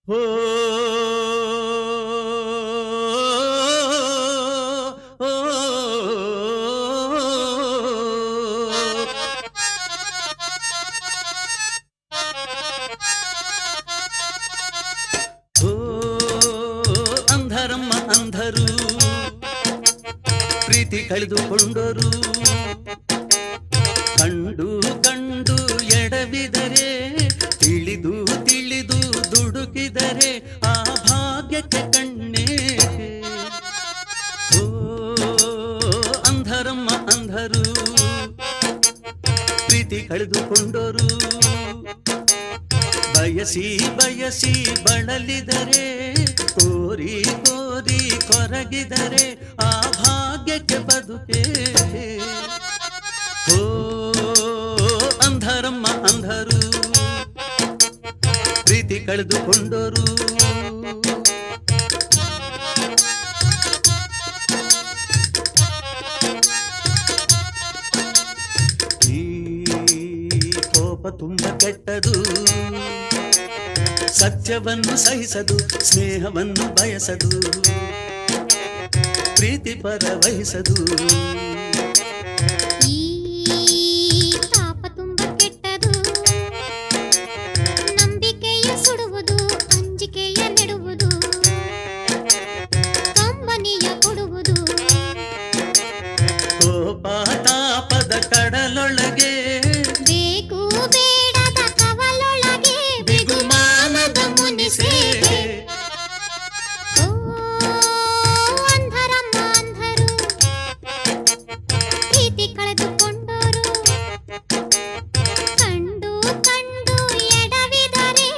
ಹೋ ಅಂಧರಮ್ಮ ಅಂಧರು ಪ್ರೀತಿ ಕಳೆದುಕೊಂಡರು ಕಂಡು ಕಂಡು ಎಡವಿದರೆ ತಿಳಿದು ತಿಳಿದು ದುಡುಕಿದರೆ ಆ ಭಾಗ್ಯಕ್ಕೆ ಕಣ್ಣೇ ಓ ಅಂಧರಮ್ಮ ಅಂಧರು ಪ್ರೀತಿ ಕಳೆದುಕೊಂಡರು ಬಯಸಿ ಬಯಸಿ ಬಳಲಿದರೆ ಕೋರಿ ಕೋರಿ ಕೊರಗಿದರೆ ಆ ಭಾಗ್ಯಕ್ಕೆ ಬದುಕೆ ಓ ಅಂಧರಮ್ಮ ಅಂಧರು ಪ್ರೀತಿ ಕಳೆದುಕೊಂಡರು ಈ ಕೋಪ ತುಂಬ ಕೆಟ್ಟದು ಸತ್ಯವನ್ನು ಸಹಿಸದು ಸ್ನೇಹವನ್ನು ಬಯಸದು ಪ್ರೀತಿ ಪರ ವಹಿಸದು ಈ ತಾಪ ತುಂಬ ಕೆಟ್ಟದು ನಂಬಿಕೆಯ ಸುಡುವುದು ಅಂಜಿಕೆಯ ನೆಡುವುದು ಕಂಬನಿಯ ಕೊಡುವುದು ಕೋಪ ತಾಪದ ಕಡಲೊಳಗೆ ಬೇಕು ಬೇಡದ ಕವಲೊಳಗೆ ಬಿಗುಮಾನದ ಮುನಿಸೆ ಓ ಅಂಧರಮ್ಮ ಅಂಧರು ಪ್ರೀತಿ ಕಳೆದುಕೊಂಡರು ಕಂಡು ಕಂಡು ಎಡವಿದರೆ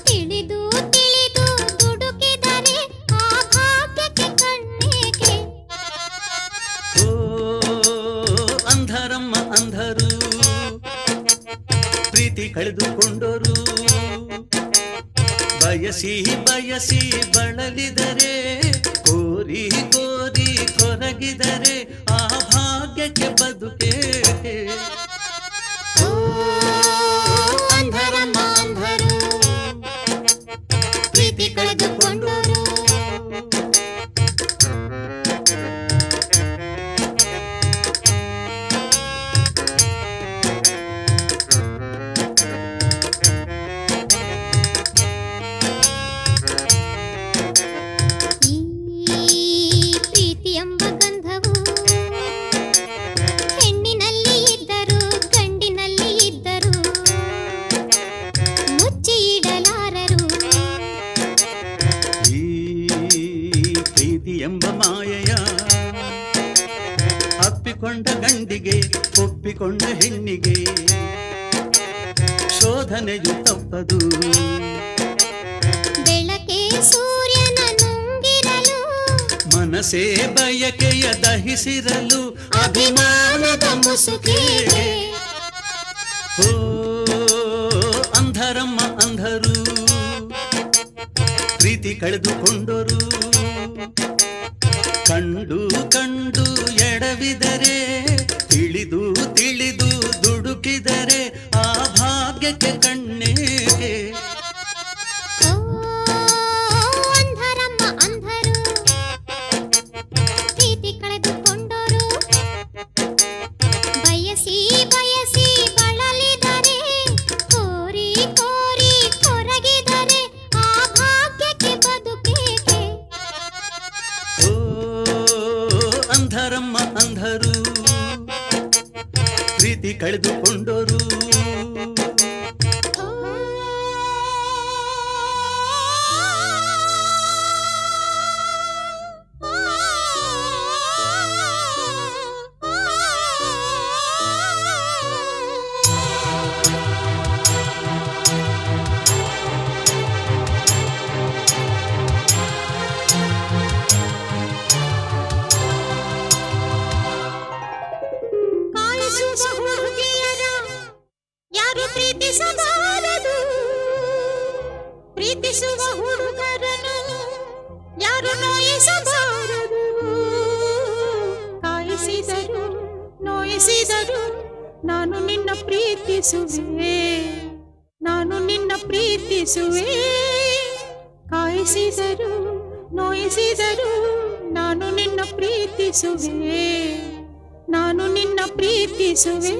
ತಿಳಿದು ತಿಳಿದು ದುಡುಕಿದರೆ ಆ ಭಾಗ್ಯಕ್ಕೆ ಕಣ್ಣೇಕೆ ಓ ಅಂಧರಮ್ಮ ಅಂಧರು ಪ್ರೀತಿ ಕಳೆದುಕೊಂಡರು ಬಯಸಿ ಬಯಸಿ ಬಳಲಿದರೆ ಕೋರಿ ಕೋರಿ ಕೊರಗಿದರೆ ಆ ಭಾಗ್ಯಕ್ಕೆ ಬದುಕೆ ಓ ಅಂಧರಮ್ಮ ಅಂಧರು ಪ್ರೀತಿ ಕಳೆದುಕೊಂಡರು ಈ ಪ್ರೀತಿ ಎಂಬ ಗಂಧವು ಹೆಣ್ಣಿನಲ್ಲಿ ಇದ್ದರು ಗಂಡಿನಲ್ಲಿ ಇದ್ದರು ಮುಚ್ಚಿ ಇಡಲಾರರು ಈ ಪ್ರೀತಿ ಎಂಬ ಮಾಯೆಯ ಅಪ್ಪಿಕೊಂಡ ಗಂಡಿಗೆ ಒಪ್ಪಿಕೊಂಡ ಹೆಣ್ಣಿಗೆ ಶೋಧನೆಯು ತಪ್ಪದು ಬೆಳಕೆ ಸೂರ್ಯನ ನುಂಗಿರಲು ಮನಸೇ ಬಯಕೆಯ ದಹಿಸಿರಲು ಅಭಿಮಾನದ ಮುಸುಕೆ ಓ ಅಂಧರಮ್ಮ ಅಂಧರು ಪ್ರೀತಿ ಕಳೆದುಕೊಂಡರು ಕಂಡು ಕಂಡು ಎಡವಿದರೆ ತಿಳಿದು ತಿಳಿದು ದುಡುಕಿದರೆ ಆ ಭಾಗ್ಯಕ್ಕೆ ಕಣ್ಣೇಕೆ ಓ ಅಂಧರಮ್ಮ ಅಂಧರು ಪ್ರೀತಿ ಕಳೆದುಕೊಂಡರು ಬಯಸಿ ಬಯಸಿ ಬಳಲಿದರೆ ಕೋರಿ ಕೋರಿ ಕೊರಗಿದರೆ ಆ ಭಾಗ್ಯಕ್ಕೆ ಬದುಕೇಕೆ ಓ ಅಂಧರಮ್ಮ ಅಂಧರು ಪ್ರೀತಿ ಕಳೆದುಕೊಂಡರು ಕಾಯಿಸುವ ಹುಡುಗಿಯರ ಯಾರು ಪ್ರೀತಿಸಬಾರದು ಪ್ರೀತಿಸುವ ಹುಡುಗರನ್ನು ಯಾರು ನೋಯಿಸಬಾರದು ಕಾಯಿಸಿದರು ನೋಯಿಸಿದರು ನಾನು ನಿನ್ನ ಪ್ರೀತಿಸುವೆ ನಾನು ನಿನ್ನ ಪ್ರೀತಿಸುವೆ ನೋಯಿಸಿದರು ನೋಯಿಸಿದರು ನಾನು ನಿನ್ನ ಪ್ರೀತಿಸುವೆ ನಾನು ನಿನ್ನ ಪ್ರೀತಿಸುವೆ